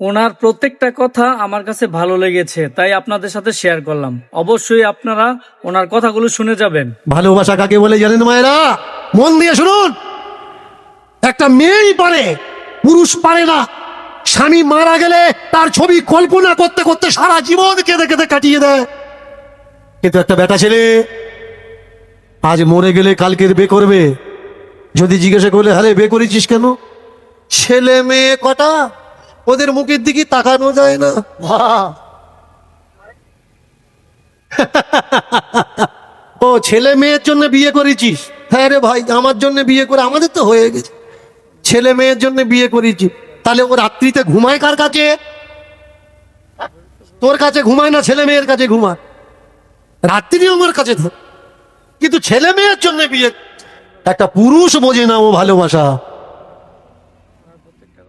ওনার প্রত্যেকটা কথা আমার কাছে ভালো লেগেছে, তাই আপনাদের সাথে শেয়ার করলাম। অবশ্যই আপনারা ওনার কথাগুলো শুনে যাবেন। ভালোবাসা কাকে বলে জানেন মায়েরা? মন দিয়ে শুনুন। একটা মেয়েই পারে, পুরুষ পারে না। স্বামী মারা গেলে তার ছবি কল্পনা করতে করতে সারা জীবন কেঁদে কেঁদে কাটিয়ে দেয়। কিন্তু একটা বেটা ছেলে আজ মরে গেলে কালকের বে করবে। যদি জিজ্ঞাসা করলে হ্যাঁ বে করেছিস কেন, ছেলে মেয়ে কটা, ওদের মুখের দিকে তাকানো যায় না। বাহ! ও ছেলে মেয়ের জন্য বিয়ে করেছিস? হ্যাঁ রে ভাই, আমার জন্য বিয়ে করে আমাদের তো হয়ে গেছে। ছেলে মেয়ের জন্য বিয়ে করেছি, তাহলে ও রাত্রিতে ঘুমায় কার কাছে? তোর কাছে ঘুমায় না, ছেলে মেয়ের কাছে ঘুমায়। রাত্রি আমার কাছে থাকে, কিন্তু ছেলে মেয়ের জন্য বিয়ে। একটা পুরুষ বোঝে না ও ভালোবাসা,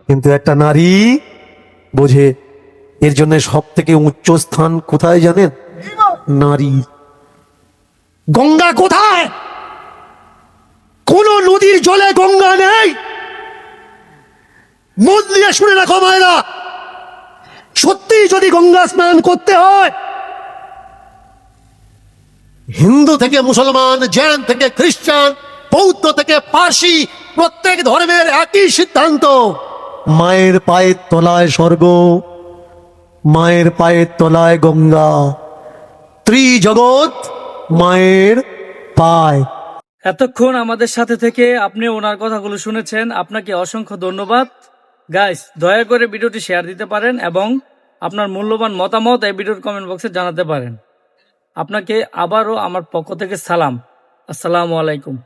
কিন্তু একটা নারী বোঝে। এর জন্য সব থেকে উচ্চ স্থান কোথায় জানেন? নারী। গঙ্গা কোথায়? কোন নদীর জলে গঙ্গা নেই। মন দিয়ে শুনে রাখো মায়েরা, সত্যি যদি গঙ্গা স্নান করতে হয়, হিন্দু থেকে মুসলমান, জৈন থেকে খ্রিস্টান, বৌদ্ধ থেকে পার্সি, প্রত্যেক ধর্মের একই সিদ্ধান্ত। মায়ের পায়ের তলায় স্বর্গ, মায়ের পায়ের তলায় গঙ্গা। ত্রিজগৎ মায়ের পায়। এতক্ষণ আমাদের সাথে থেকে আপনি ওনার কথাগুলো শুনেছেন, আপনাকে অসংখ্য ধন্যবাদ। গাইস, দয়া করে ভিডিওটি শেয়ার দিতে পারেন এবং আপনার মূল্যবান মতামত এই ভিডিওর কমেন্ট বক্সে জানাতে পারেন। আপনাকে আবারও আমার পক্ষ থেকে সালাম। আসসালামু আলাইকুম।